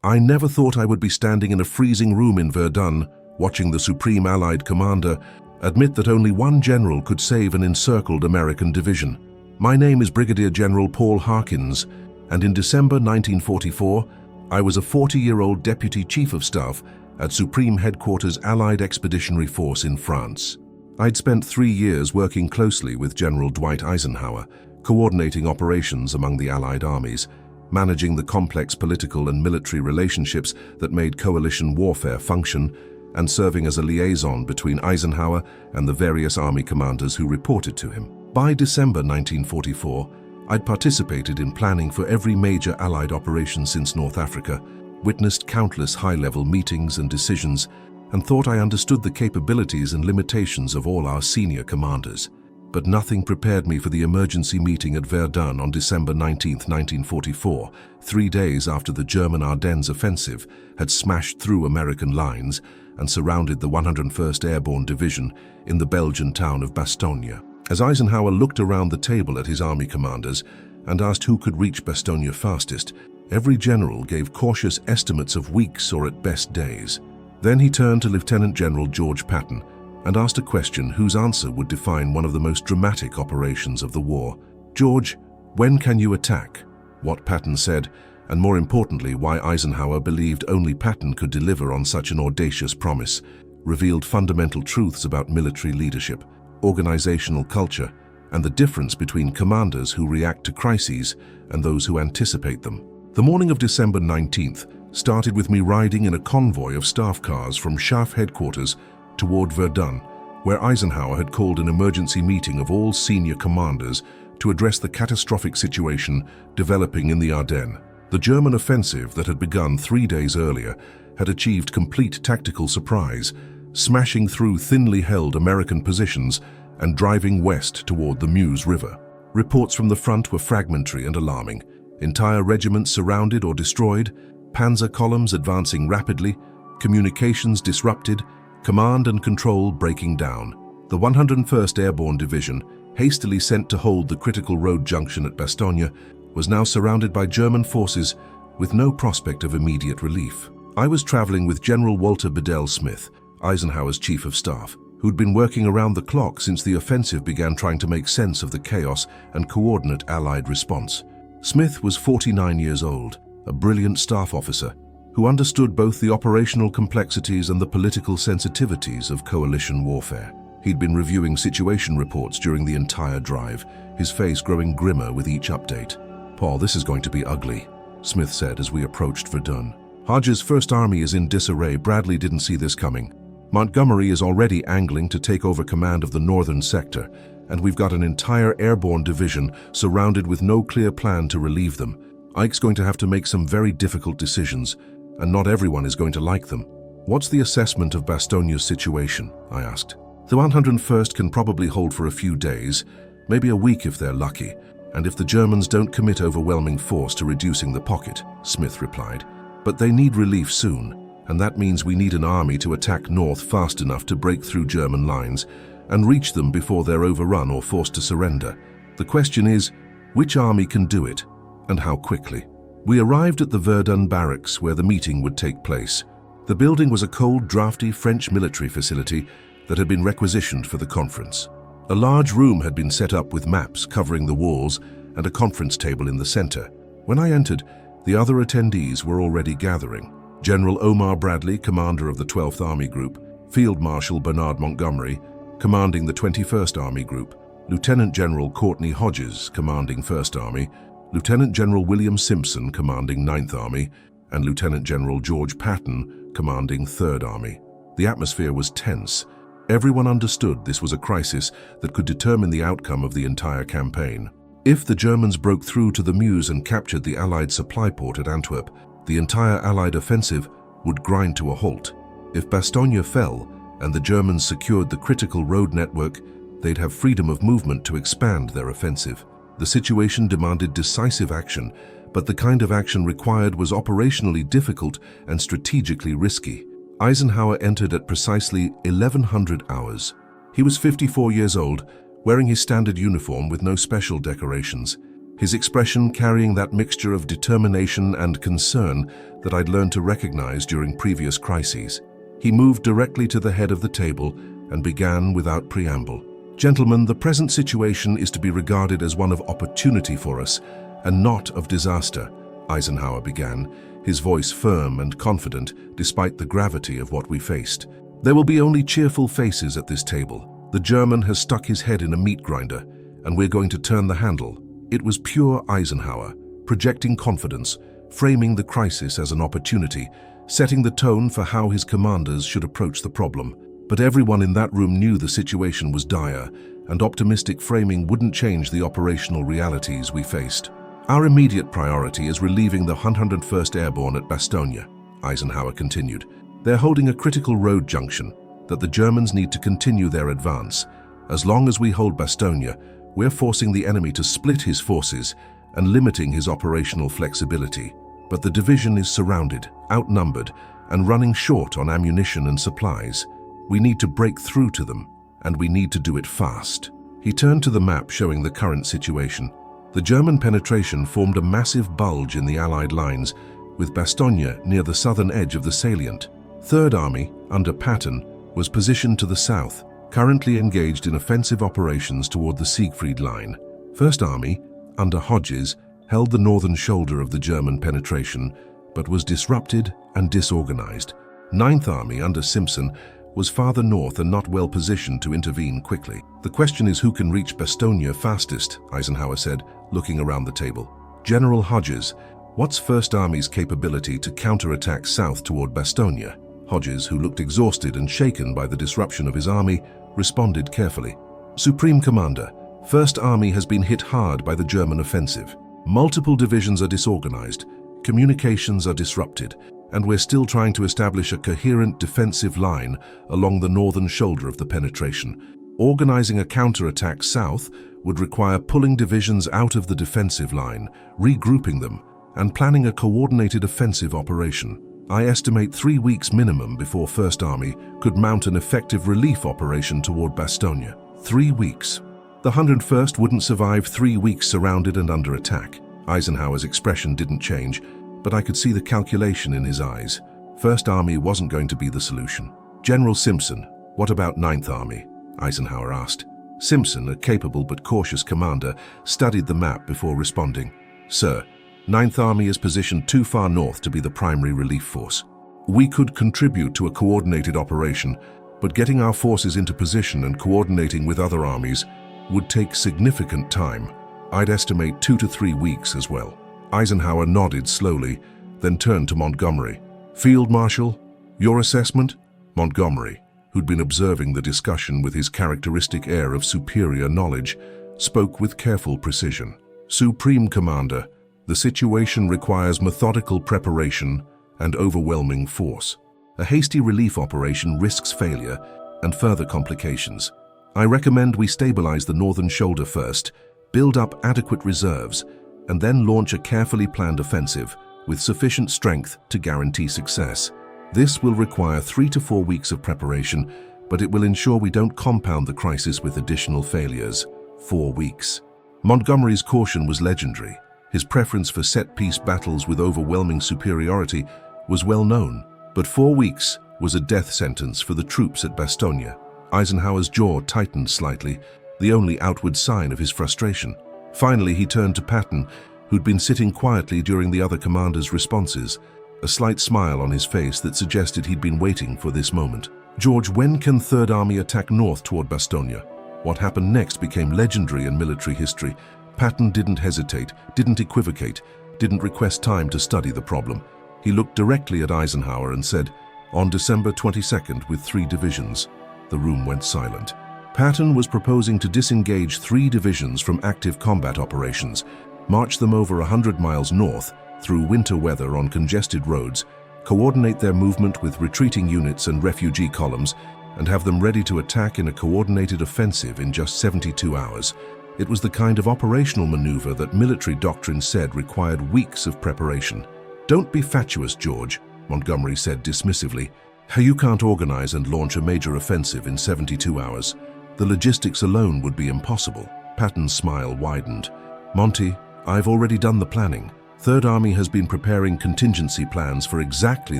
I never thought I would be standing in a freezing room in Verdun, watching the Supreme Allied Commander admit that only one general could save an encircled American division. My name is Brigadier General Paul Harkins, and in December 1944, I was a 40-year-old Deputy Chief of Staff at Supreme Headquarters Allied Expeditionary Force in France. I'd spent 3 years working closely with General Dwight Eisenhower, coordinating operations among the Allied armies, managing the complex political and military relationships that made coalition warfare function, and serving as a liaison between Eisenhower and the various army commanders who reported to him. By December 1944, I'd participated in planning for every major Allied operation since North Africa, witnessed countless high-level meetings and decisions, and thought I understood the capabilities and limitations of all our senior commanders. But nothing prepared me for the emergency meeting at Verdun on December 19, 1944, 3 days after the German Ardennes Offensive had smashed through American lines and surrounded the 101st Airborne Division in the Belgian town of Bastogne. As Eisenhower looked around the table at his army commanders and asked who could reach Bastogne fastest, every general gave cautious estimates of weeks or at best days. Then he turned to Lieutenant General George Patton and asked a question whose answer would define one of the most dramatic operations of the war. "George, when can you attack?" What Patton said, and more importantly, why Eisenhower believed only Patton could deliver on such an audacious promise, revealed fundamental truths about military leadership, organizational culture, and the difference between commanders who react to crises and those who anticipate them. The morning of December 19th started with me riding in a convoy of staff cars from Staff headquarters toward Verdun, where Eisenhower had called an emergency meeting of all senior commanders to address the catastrophic situation developing in the Ardennes. The German offensive that had begun 3 days earlier had achieved complete tactical surprise, smashing through thinly held American positions and driving west toward the Meuse River. Reports from the front were fragmentary and alarming. Entire regiments surrounded or destroyed, panzer columns advancing rapidly, communications disrupted, command and control breaking down. The 101st Airborne Division, hastily sent to hold the critical road junction at Bastogne, was now surrounded by German forces with no prospect of immediate relief. I was traveling with General Walter Bedell Smith, Eisenhower's Chief of Staff, who'd been working around the clock since the offensive began, trying to make sense of the chaos and coordinate Allied response. Smith was 49 years old, a brilliant staff officer who understood both the operational complexities and the political sensitivities of coalition warfare. He'd been reviewing situation reports during the entire drive, his face growing grimmer with each update. "Paul, this is going to be ugly," Smith said as we approached Verdun. "Hodge's First Army is in disarray. Bradley didn't see this coming. Montgomery is already angling to take over command of the northern sector, and we've got an entire airborne division surrounded with no clear plan to relieve them. Ike's going to have to make some very difficult decisions, and not everyone is going to like them." "What's the assessment of Bastogne's situation?" I asked. "The 101st can probably hold for a few days, maybe a week if they're lucky, and if the Germans don't commit overwhelming force to reducing the pocket," Smith replied. "But they need relief soon, and that means we need an army to attack north fast enough to break through German lines and reach them before they're overrun or forced to surrender. The question is, which army can do it, and how quickly?" We arrived at the Verdun barracks where the meeting would take place. The building was a cold, drafty French military facility that had been requisitioned for the conference. A large room had been set up with maps covering the walls and a conference table in the center. When I entered, the other attendees were already gathering. General Omar Bradley, commander of the 12th Army Group, Field Marshal Bernard Montgomery, commanding the 21st Army Group, Lieutenant General Courtney Hodges, commanding 1st Army, Lieutenant General William Simpson, commanding 9th Army, and Lieutenant General George Patton, commanding 3rd Army. The atmosphere was tense. Everyone understood this was a crisis that could determine the outcome of the entire campaign. If the Germans broke through to the Meuse and captured the Allied supply port at Antwerp, the entire Allied offensive would grind to a halt. If Bastogne fell and the Germans secured the critical road network, they'd have freedom of movement to expand their offensive. The situation demanded decisive action, but the kind of action required was operationally difficult and strategically risky. Eisenhower entered at precisely 1100 hours. He was 54 years old, wearing his standard uniform with no special decorations. his expression carrying that mixture of determination and concern that I'd learned to recognize during previous crises. He moved directly to the head of the table and began without preamble. "Gentlemen, the present situation is to be regarded as one of opportunity for us, and not of disaster," Eisenhower began, his voice firm and confident despite the gravity of what we faced. "There will be only cheerful faces at this table. The German has stuck his head in a meat grinder, and we're going to turn the handle." It was pure Eisenhower, projecting confidence, framing the crisis as an opportunity, setting the tone for how his commanders should approach the problem. But everyone in that room knew the situation was dire, and optimistic framing wouldn't change the operational realities we faced. "Our immediate priority is relieving the 101st Airborne at Bastogne," Eisenhower continued. "They're holding a critical road junction that the Germans need to continue their advance. As long as we hold Bastogne, we're forcing the enemy to split his forces and limiting his operational flexibility. But the division is surrounded, outnumbered, and running short on ammunition and supplies. We need to break through to them, and we need to do it fast." He turned to the map showing the current situation. The German penetration formed a massive bulge in the Allied lines, with Bastogne near the southern edge of the salient. Third Army, under Patton, was positioned to the south, currently engaged in offensive operations toward the Siegfried Line. First Army, under Hodges, held the northern shoulder of the German penetration, but was disrupted and disorganized. Ninth Army, under Simpson, was farther north and not well positioned to intervene quickly. "The question is who can reach Bastogne fastest," Eisenhower said, looking around the table. "General Hodges, what's First Army's capability to counterattack south toward Bastogne?" Hodges, who looked exhausted and shaken by the disruption of his army, responded carefully. "Supreme Commander, First Army has been hit hard by the German offensive. Multiple divisions are disorganized, communications are disrupted, and we're still trying to establish a coherent defensive line along the northern shoulder of the penetration. Organizing a counterattack south would require pulling divisions out of the defensive line, regrouping them, and planning a coordinated offensive operation. I estimate 3 weeks minimum before First Army could mount an effective relief operation toward Bastogne. 3 weeks. The 101st wouldn't survive 3 weeks surrounded and under attack." Eisenhower's expression didn't change, but I could see the calculation in his eyes. First Army wasn't going to be the solution. "General Simpson, what about Ninth Army?" Eisenhower asked. Simpson, a capable but cautious commander, studied the map before responding. "Sir, Ninth Army is positioned too far north to be the primary relief force. We could contribute to a coordinated operation, but getting our forces into position and coordinating with other armies would take significant time. I'd estimate 2 to 3 weeks as well." Eisenhower nodded slowly, then turned to Montgomery. "Field Marshal, your assessment?" Montgomery, who'd been observing the discussion with his characteristic air of superior knowledge, spoke with careful precision. "Supreme Commander, the situation requires methodical preparation and overwhelming force. A hasty relief operation risks failure and further complications. I recommend we stabilize the northern shoulder first, build up adequate reserves, and then launch a carefully planned offensive with sufficient strength to guarantee success. This will require 3 to 4 weeks of preparation, but it will ensure we don't compound the crisis with additional failures. 4 weeks. Montgomery's caution was legendary. His preference for set-piece battles with overwhelming superiority was well known, but 4 weeks was a death sentence for the troops at Bastogne. Eisenhower's jaw tightened slightly, the only outward sign of his frustration. Finally, he turned to Patton, who'd been sitting quietly during the other commanders' responses, a slight smile on his face that suggested he'd been waiting for this moment. "George, when can Third Army attack north toward Bastogne?" What happened next became legendary in military history. Patton didn't hesitate, didn't equivocate, didn't request time to study the problem. He looked directly at Eisenhower and said, "On December 22nd with 3 divisions." The room went silent. Patton was proposing to disengage 3 divisions from active combat operations, march them over 100 miles north through winter weather on congested roads, coordinate their movement with retreating units and refugee columns, and have them ready to attack in a coordinated offensive in just 72 hours. It was the kind of operational maneuver that military doctrine said required weeks of preparation. "Don't be fatuous, George," Montgomery said dismissively. "You can't organize and launch a major offensive in 72 hours. The logistics alone would be impossible." Patton's smile widened. "Monty, I've already done the planning. Third Army has been preparing contingency plans for exactly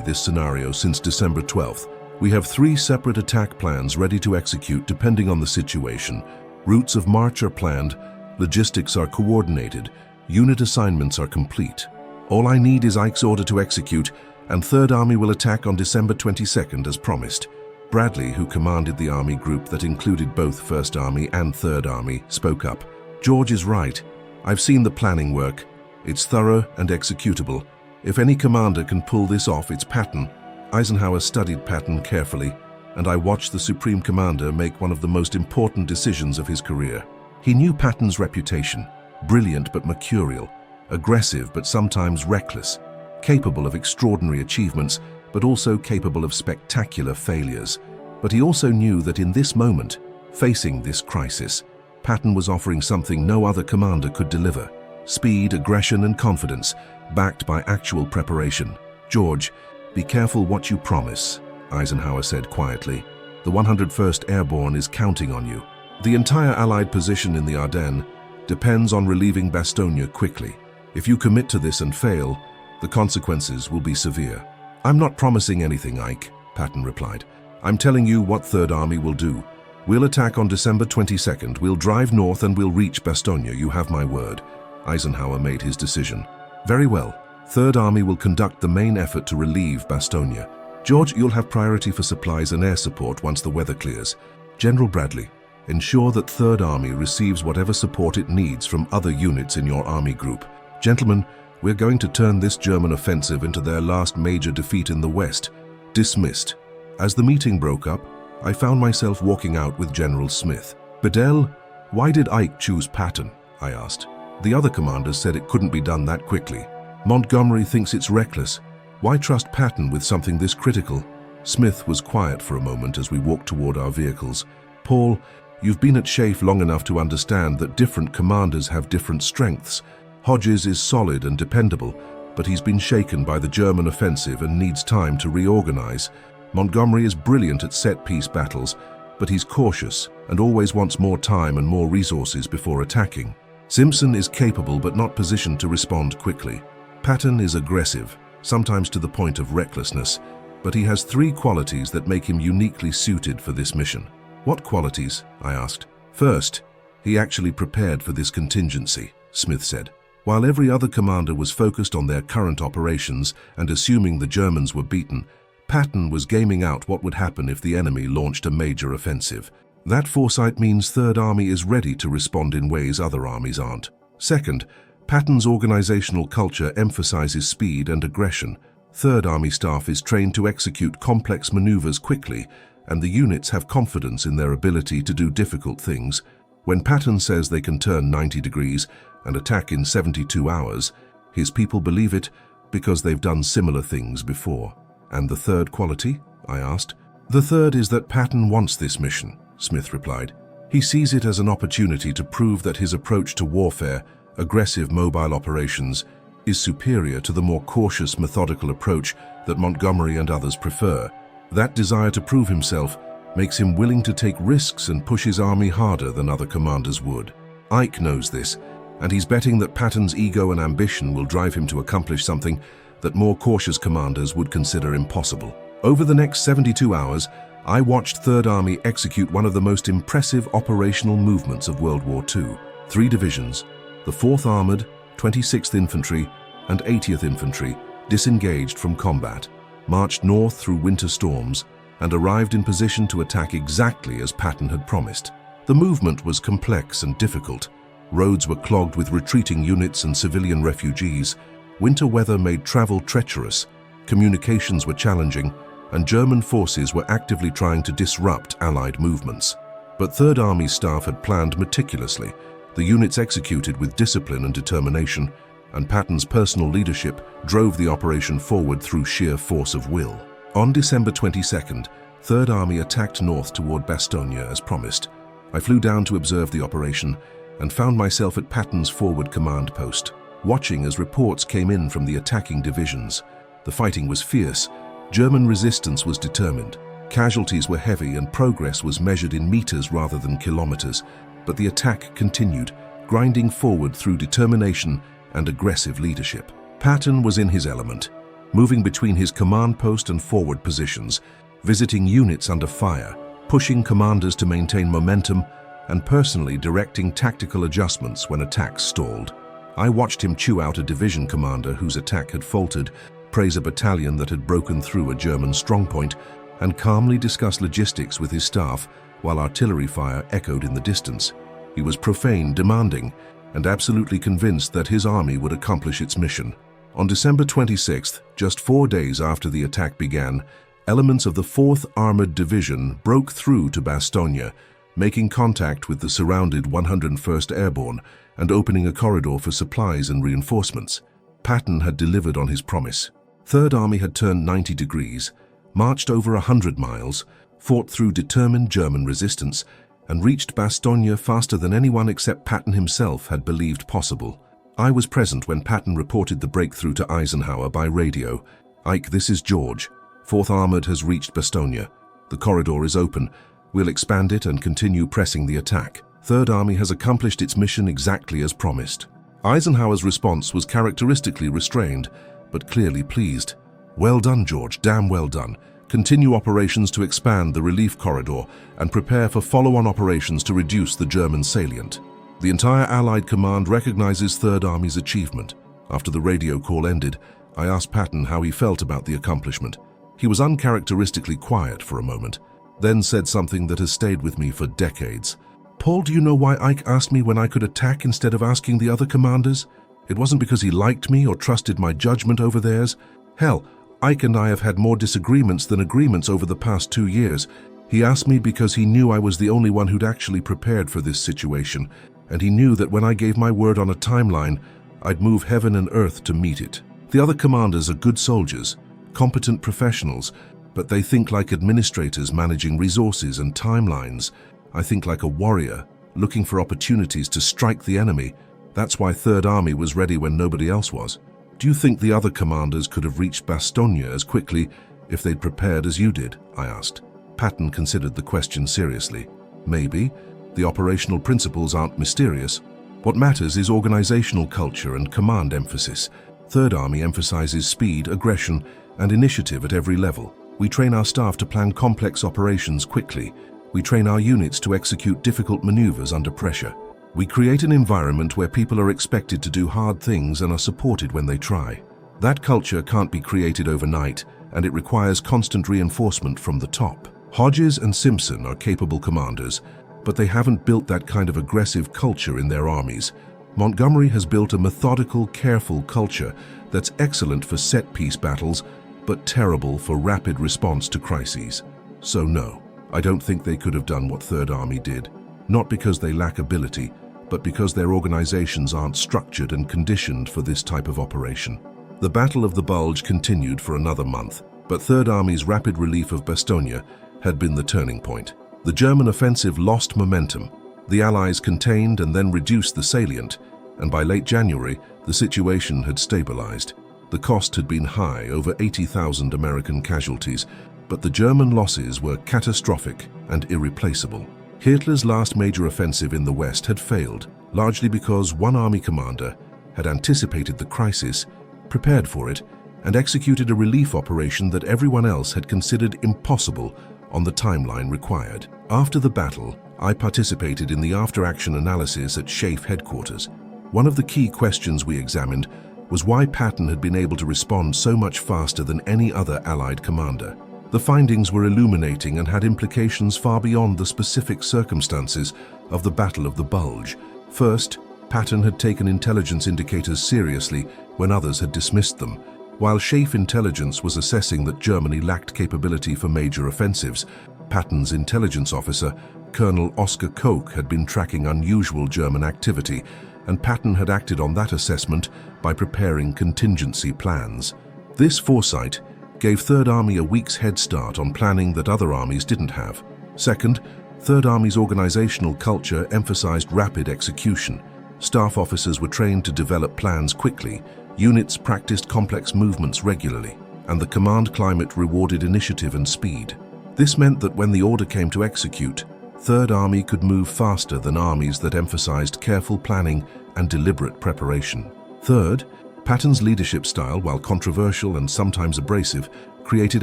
this scenario since December 12th. We have 3 separate attack plans ready to execute depending on the situation. Routes of march are planned, logistics are coordinated, unit assignments are complete. All I need is Ike's order to execute, and Third Army will attack on December 22nd as promised. Bradley, who commanded the army group that included both First Army and Third Army, spoke up. George is right. I've seen the planning work. It's thorough and executable. If any commander can pull this off, it's Patton. Eisenhower studied Patton carefully, and I watched the Supreme Commander make one of the most important decisions of his career. He knew Patton's reputation, brilliant but mercurial, aggressive but sometimes reckless, capable of extraordinary achievements, but also capable of spectacular failures. But he also knew that in this moment, facing this crisis, Patton was offering something no other commander could deliver: speed, aggression, and confidence, backed by actual preparation. "George, be careful what you promise," Eisenhower said quietly. "The 101st Airborne is counting on you. The entire Allied position in the Ardennes depends on relieving Bastogne quickly. If you commit to this and fail, the consequences will be severe." "I'm not promising anything, Ike," Patton replied. "I'm telling you what Third Army will do. We'll attack on December 22nd. We'll drive north and we'll reach Bastogne. You have my word." Eisenhower made his decision. "Very well. Third Army will conduct the main effort to relieve Bastogne. George, you'll have priority for supplies and air support once the weather clears. General Bradley, ensure that Third Army receives whatever support it needs from other units in your army group. Gentlemen, we're going to turn this German offensive into their last major defeat in the West." Dismissed. As the meeting broke up, I found myself walking out with General Smith. "Bedell, why did Ike choose Patton?" I asked. "The other commanders said it couldn't be done that quickly. Montgomery thinks it's reckless. Why trust Patton with something this critical?" Smith was quiet for a moment as we walked toward our vehicles. "Paul, you've been at SHAEF long enough to understand that different commanders have different strengths. Hodges is solid and dependable, but he's been shaken by the German offensive and needs time to reorganize. Montgomery is brilliant at set-piece battles, but he's cautious and always wants more time and more resources before attacking. Simpson is capable but not positioned to respond quickly. Patton is aggressive, sometimes to the point of recklessness, but he has 3 qualities that make him uniquely suited for this mission." "What qualities?" I asked. "First, he actually prepared for this contingency," Smith said. "While every other commander was focused on their current operations and assuming the Germans were beaten, Patton was gaming out what would happen if the enemy launched a major offensive. That foresight means Third Army is ready to respond in ways other armies aren't. Second, Patton's organizational culture emphasizes speed and aggression. Third Army staff is trained to execute complex maneuvers quickly, and the units have confidence in their ability to do difficult things. When Patton says they can turn 90 degrees and attack in 72 hours, his people believe it because they've done similar things before." "And the third quality?" I asked. "The third is that Patton wants this mission," Smith replied. "He sees it as an opportunity to prove that his approach to warfare, aggressive mobile operations, is superior to the more cautious, methodical approach that Montgomery and others prefer. That desire to prove himself makes him willing to take risks and push his army harder than other commanders would. Ike knows this, and he's betting that Patton's ego and ambition will drive him to accomplish something that more cautious commanders would consider impossible." Over the next 72 hours, I watched Third Army execute one of the most impressive operational movements of World War II. 3 divisions, the 4th Armored, 26th Infantry, and 80th Infantry, disengaged from combat, marched north through winter storms, and arrived in position to attack exactly as Patton had promised. The movement was complex and difficult. Roads were clogged with retreating units and civilian refugees. Winter weather made travel treacherous, communications were challenging, and German forces were actively trying to disrupt Allied movements. But Third Army staff had planned meticulously. The units executed with discipline and determination, and Patton's personal leadership drove the operation forward through sheer force of will. On December 22nd, Third Army attacked north toward Bastogne as promised. I flew down to observe the operation and found myself at Patton's forward command post, watching as reports came in from the attacking divisions. The fighting was fierce. German resistance was determined. Casualties were heavy and progress was measured in meters rather than kilometers. But the attack continued, grinding forward through determination and aggressive leadership. Patton was in his element, moving between his command post and forward positions, visiting units under fire, pushing commanders to maintain momentum, and personally directing tactical adjustments when attacks stalled. I watched him chew out a division commander whose attack had faltered, praise a battalion that had broken through a German strongpoint, and calmly discuss logistics with his staff while artillery fire echoed in the distance. He was profane, demanding, and absolutely convinced that his army would accomplish its mission. On December 26th, just 4 days after the attack began, elements of the 4th Armored Division broke through to Bastogne, making contact with the surrounded 101st Airborne and opening a corridor for supplies and reinforcements. Patton had delivered on his promise. 3rd Army had turned 90 degrees, marched over 100 miles, fought through determined German resistance, and reached Bastogne faster than anyone except Patton himself had believed possible. I was present when Patton reported the breakthrough to Eisenhower by radio. "Ike, this is George. 4th Armored has reached Bastogne. The corridor is open. We'll expand it and continue pressing the attack. 3rd Army has accomplished its mission exactly as promised." Eisenhower's response was characteristically restrained, but clearly pleased. "Well done, George, damn well done. Continue operations to expand the relief corridor and prepare for follow-on operations to reduce the German salient." The entire Allied command recognizes 3rd Army's achievement. After the radio call ended, I asked Patton how he felt about the accomplishment. He was uncharacteristically quiet for a moment, then said something that has stayed with me for decades. "Paul, do you know why Ike asked me when I could attack instead of asking the other commanders? It wasn't because he liked me or trusted my judgment over theirs. Hell, Ike and I have had more disagreements than agreements over the past 2 years. He asked me because he knew I was the only one who'd actually prepared for this situation, and he knew that when I gave my word on a timeline, I'd move heaven and earth to meet it. The other commanders are good soldiers, competent professionals, but they think like administrators managing resources and timelines. I think like a warrior, looking for opportunities to strike the enemy. That's why 3rd Army was ready when nobody else was. Do you think the other commanders could have reached Bastogne as quickly if they'd prepared as you did?" I asked. Patton considered the question seriously. "Maybe. The operational principles aren't mysterious. What matters is organizational culture and command emphasis. 3rd Army emphasizes speed, aggression, and initiative at every level. We train our staff to plan complex operations quickly. We train our units to execute difficult maneuvers under pressure. We create an environment where people are expected to do hard things and are supported when they try. That culture can't be created overnight, and it requires constant reinforcement from the top. Hodges and Simpson are capable commanders, but they haven't built that kind of aggressive culture in their armies. Montgomery has built a methodical, careful culture that's excellent for set-piece battles, but terrible for rapid response to crises. So no, I don't think they could have done what 3rd Army did. Not because they lack ability, but because their organizations aren't structured and conditioned for this type of operation. The Battle of the Bulge continued for another month, but 3rd Army's rapid relief of Bastogne had been the turning point. The German offensive lost momentum. The Allies contained and then reduced the salient, and by late January, the situation had stabilized. The cost had been high, over 80,000 American casualties, but the German losses were catastrophic and irreplaceable. Hitler's last major offensive in the West had failed, largely because one army commander had anticipated the crisis, prepared for it, and executed a relief operation that everyone else had considered impossible on the timeline required. After the battle, I participated in the after-action analysis at SHAEF headquarters. One of the key questions we examined was why Patton had been able to respond so much faster than any other Allied commander. The findings were illuminating and had implications far beyond the specific circumstances of the Battle of the Bulge. First, Patton had taken intelligence indicators seriously when others had dismissed them. While SHAEF intelligence was assessing that Germany lacked capability for major offensives, Patton's intelligence officer, Colonel Oskar Koch, had been tracking unusual German activity, and Patton had acted on that assessment by preparing contingency plans. This foresight gave 3rd Army a week's head start on planning that other armies didn't have. Second, 3rd Army's organizational culture emphasized rapid execution. Staff officers were trained to develop plans quickly, units practiced complex movements regularly, and the command climate rewarded initiative and speed. This meant that when the order came to execute, 3rd Army could move faster than armies that emphasized careful planning and deliberate preparation. Third, Patton's leadership style, while controversial and sometimes abrasive, created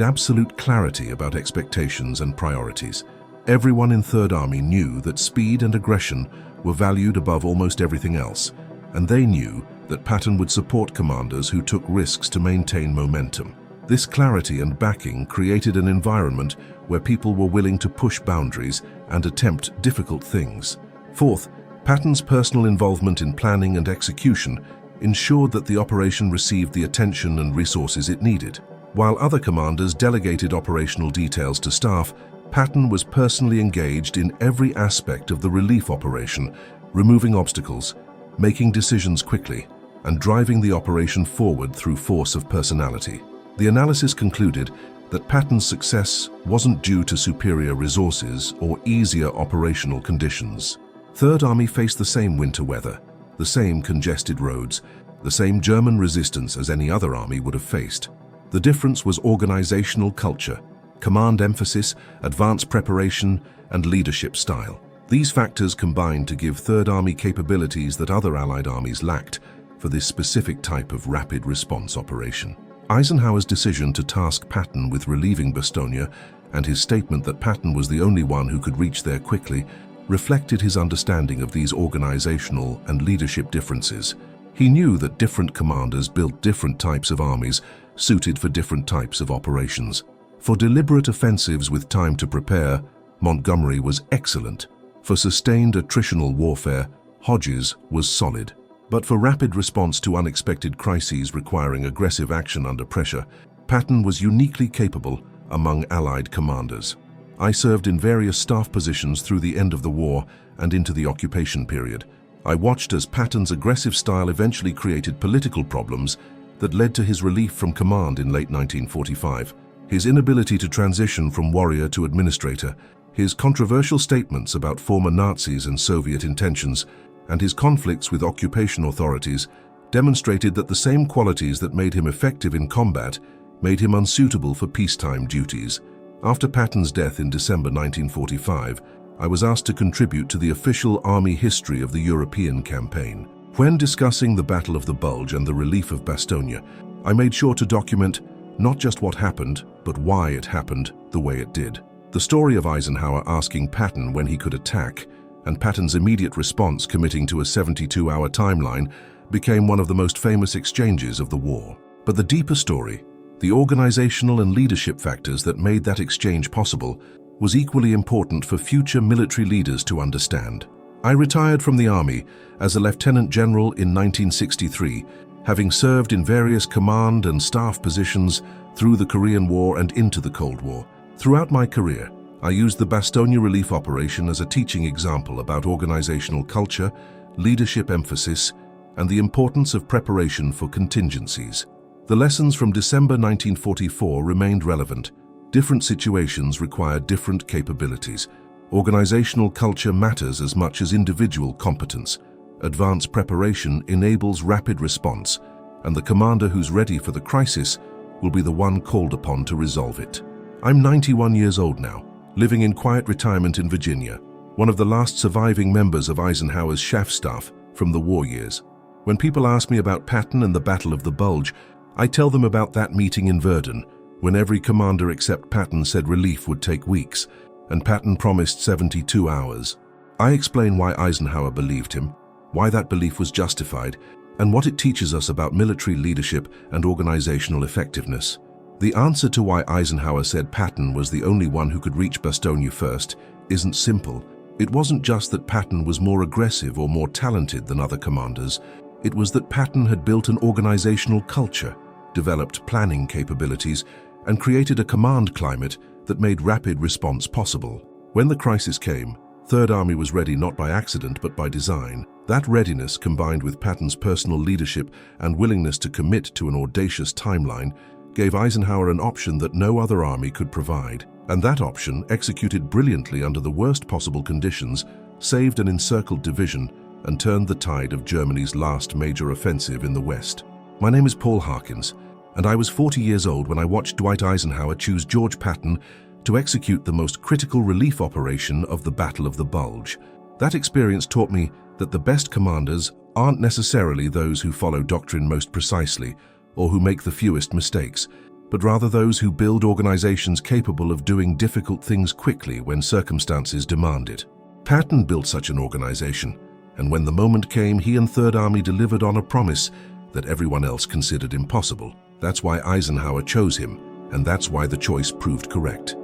absolute clarity about expectations and priorities. Everyone in Third Army knew that speed and aggression were valued above almost everything else, and they knew that Patton would support commanders who took risks to maintain momentum. This clarity and backing created an environment where people were willing to push boundaries and attempt difficult things. Fourth, Patton's personal involvement in planning and execution ensured that the operation received the attention and resources it needed. While other commanders delegated operational details to staff, Patton was personally engaged in every aspect of the relief operation, removing obstacles, making decisions quickly, and driving the operation forward through force of personality. The analysis concluded that Patton's success wasn't due to superior resources or easier operational conditions. Third Army faced the same winter weather, the same congested roads, the same German resistance as any other army would have faced. The difference was organizational culture, command emphasis, advanced preparation, and leadership style. These factors combined to give Third Army capabilities that other Allied armies lacked for this specific type of rapid response operation. Eisenhower's decision to task Patton with relieving Bastogne and his statement that Patton was the only one who could reach there quickly reflected his understanding of these organizational and leadership differences. He knew that different commanders built different types of armies suited for different types of operations. For deliberate offensives with time to prepare, Montgomery was excellent. For sustained attritional warfare, Hodges was solid. But for rapid response to unexpected crises requiring aggressive action under pressure, Patton was uniquely capable among Allied commanders. I served in various staff positions through the end of the war and into the occupation period. I watched as Patton's aggressive style eventually created political problems that led to his relief from command in late 1945. His inability to transition from warrior to administrator, his controversial statements about former Nazis and Soviet intentions, and his conflicts with occupation authorities demonstrated that the same qualities that made him effective in combat made him unsuitable for peacetime duties. After Patton's death in December 1945, I was asked to contribute to the official Army history of the European campaign. When discussing the Battle of the Bulge and the relief of Bastogne, I made sure to document not just what happened, but why it happened the way it did. The story of Eisenhower asking Patton when he could attack, and Patton's immediate response committing to a 72-hour timeline, became one of the most famous exchanges of the war. But the deeper story, the organizational and leadership factors that made that exchange possible, was equally important for future military leaders to understand. I retired from the Army as a lieutenant general in 1963, having served in various command and staff positions through the Korean War and into the Cold War. Throughout my career, I used the Bastogne relief operation as a teaching example about organizational culture, leadership emphasis, and the importance of preparation for contingencies. The lessons from December 1944 remained relevant. Different situations require different capabilities. Organizational culture matters as much as individual competence. Advanced preparation enables rapid response, and the commander who's ready for the crisis will be the one called upon to resolve it. I'm 91 years old now, living in quiet retirement in Virginia, one of the last surviving members of Eisenhower's chaff staff from the war years. When people ask me about Patton and the Battle of the Bulge, I tell them about that meeting in Verdun, when every commander except Patton said relief would take weeks, and Patton promised 72 hours. I explain why Eisenhower believed him, why that belief was justified, and what it teaches us about military leadership and organizational effectiveness. The answer to why Eisenhower said Patton was the only one who could reach Bastogne first isn't simple. It wasn't just that Patton was more aggressive or more talented than other commanders. It was that Patton had built an organizational culture, developed planning capabilities, and created a command climate that made rapid response possible. When the crisis came, Third Army was ready not by accident but by design. That readiness, combined with Patton's personal leadership and willingness to commit to an audacious timeline, gave Eisenhower an option that no other army could provide. And that option, executed brilliantly under the worst possible conditions, saved an encircled division and turned the tide of Germany's last major offensive in the West. My name is Paul Harkins, and I was 40 years old when I watched Dwight Eisenhower choose George Patton to execute the most critical relief operation of the Battle of the Bulge. That experience taught me that the best commanders aren't necessarily those who follow doctrine most precisely or who make the fewest mistakes, but rather those who build organizations capable of doing difficult things quickly when circumstances demand it. Patton built such an organization, and when the moment came, he and Third Army delivered on a promise that everyone else considered impossible. That's why Eisenhower chose him, and that's why the choice proved correct.